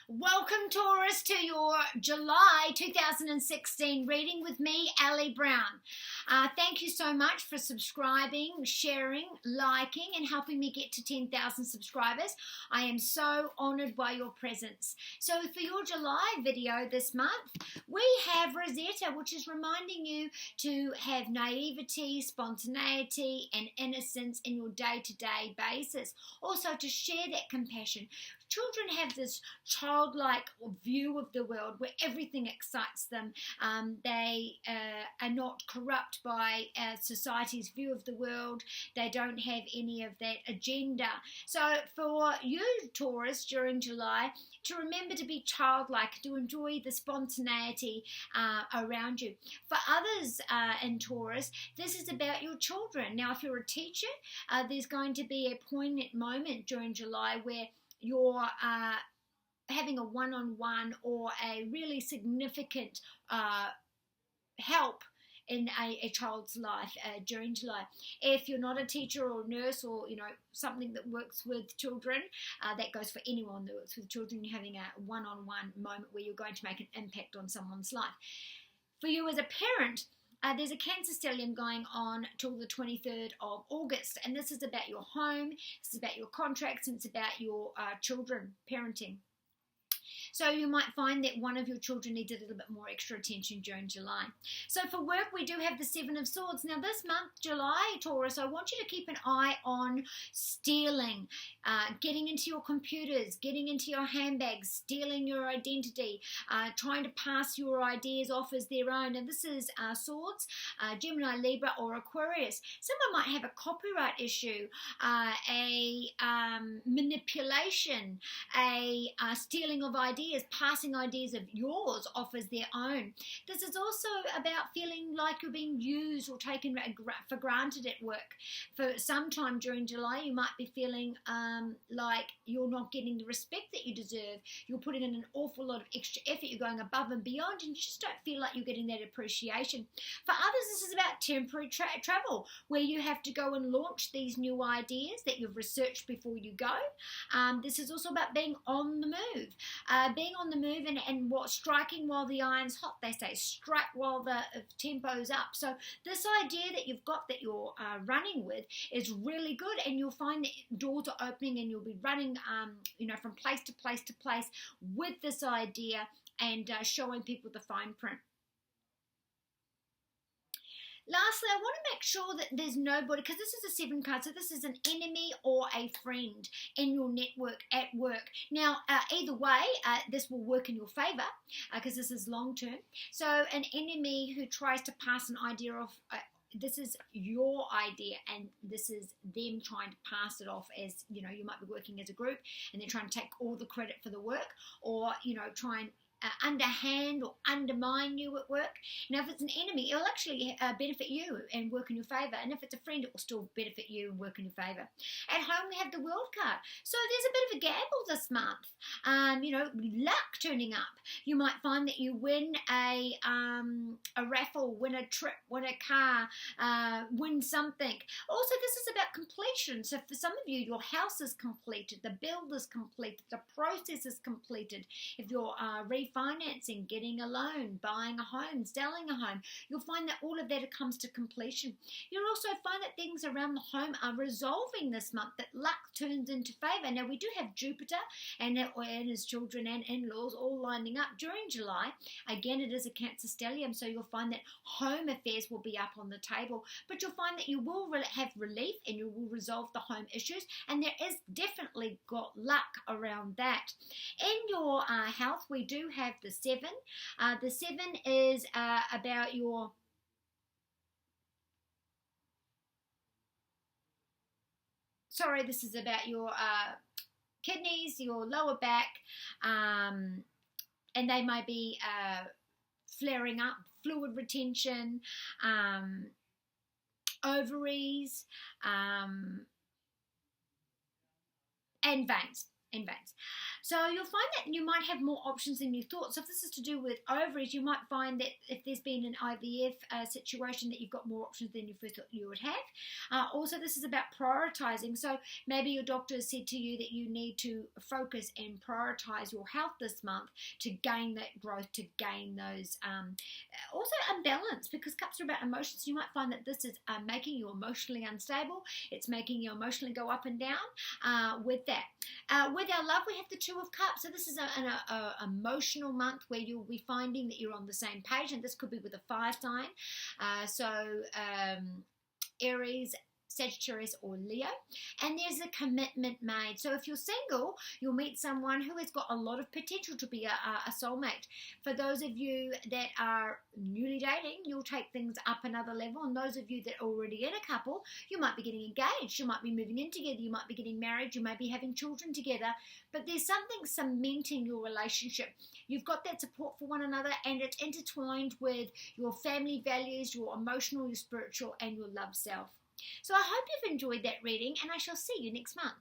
Welcome, Taurus, to your July 2016 reading with me, Ellie Brown. Thank you so much for subscribing, sharing, liking, and helping me get to 10,000 subscribers. I am so honoured by your presence. So for your July video this month, we have Rosetta, which is reminding you to have naivety, spontaneity, and innocence in your day-to-day basis. Also to share that compassion. Children have this childlike view of the world where everything excites them. They are not corrupt by society's view of the world. They don't have any of that agenda. So for you, Taurus, during July, to remember to be childlike, to enjoy the spontaneity around you. For others in Taurus, this is about your children. Now, if you're a teacher, there's going to be a poignant moment during July where you're having a one-on-one or a really significant help in a child's life during July. If you're not a teacher or nurse or something that works with children, that goes for anyone that works with children, you're having a one-on-one moment where you're going to make an impact on someone's life. For you as a parent, there's a Cancer stellium going on till the 23rd of August, and this is about your home, this is about your contracts, and it's about your children, parenting. So you might find that one of your children needs a little bit more extra attention during July. So for work, we do have the Seven of Swords. Now this month, July, Taurus, I want you to keep an eye on stealing, getting into your computers, getting into your handbags, stealing your identity, trying to pass your ideas off as their own. And this is Swords, Gemini, Libra, or Aquarius. Someone might have a copyright issue, a manipulation, a stealing of ideas, passing ideas of yours off as their own. This is also about feeling like you're being used or taken for granted at work. For some time during July, you might be feeling like you're not getting the respect that you deserve. You're putting in an awful lot of extra effort. You're going above and beyond, and you just don't feel like you're getting that appreciation. For others, this is about temporary travel, where you have to go and launch these new ideas that you've researched before you go. This is also about being on the move. Being on the move and striking while the iron's hot, they say. Strike while the tempo's up. So this idea that you've got that you're running with is really good, and you'll find that doors are opening and you'll be running from place to place to place with this idea and showing people the fine print. Lastly, I want to make sure that there's nobody, because this is a 7 card, so this is an enemy or a friend in your network at work. Now, either way, this will work in your favour, because this is long term. So an enemy who tries to pass an idea off, this is your idea, and this is them trying to pass it off as, you might be working as a group, and they're trying to take all the credit for the work, or, try and underhand or undermine you at work. Now, if it's an enemy, it'll actually benefit you and work in your favour. And if it's a friend, it will still benefit you and work in your favour. At home, we have the World card. So there's a bit of a gamble this month. Luck turning up. You might find that you win a raffle, win a trip, win a car, win something. Also, this is about completion. So for some of you, your house is completed, the build is completed, the process is completed. If you're refinancing, getting a loan, buying a home, selling a home, you'll find that all of that comes to completion. You'll also find that things around the home are resolving this month, that luck turns into favour. Now, we do have Jupiter and his children and in-laws all lining up during July. Again, it is a Cancer stellium, so you'll find that home affairs will be up on the table, but you'll find that you will have relief and you will resolve the home issues, and there is definitely got luck around that. In your health, we do have the 7. The 7 is about your this is about your kidneys, your lower back, and they might be flaring up, fluid retention, ovaries, and veins. So you'll find that you might have more options than you thought. So if this is to do with ovaries, you might find that if there's been an IVF situation, that you've got more options than you first thought you would have. Also, this is about prioritizing. So maybe your doctor has said to you that you need to focus and prioritize your health this month to gain that growth, to gain those. Also, unbalance, because cups are about emotions. You might find that this is making you emotionally unstable. It's making you emotionally go up and down with that. With our love, we have the Two of Cups. So this is an emotional month where you'll be finding that you're on the same page, and this could be with a fire sign. Aries, Sagittarius or Leo, and there's a commitment made. So if you're single, you'll meet someone who has got a lot of potential to be a soulmate. For those of you that are newly dating, you'll take things up another level, and those of you that are already in a couple, you might be getting engaged, you might be moving in together, you might be getting married, you might be having children together, but there's something cementing your relationship. You've got that support for one another, and it's intertwined with your family values, your emotional, your spiritual, and your love self. So I hope you've enjoyed that reading, and I shall see you next month.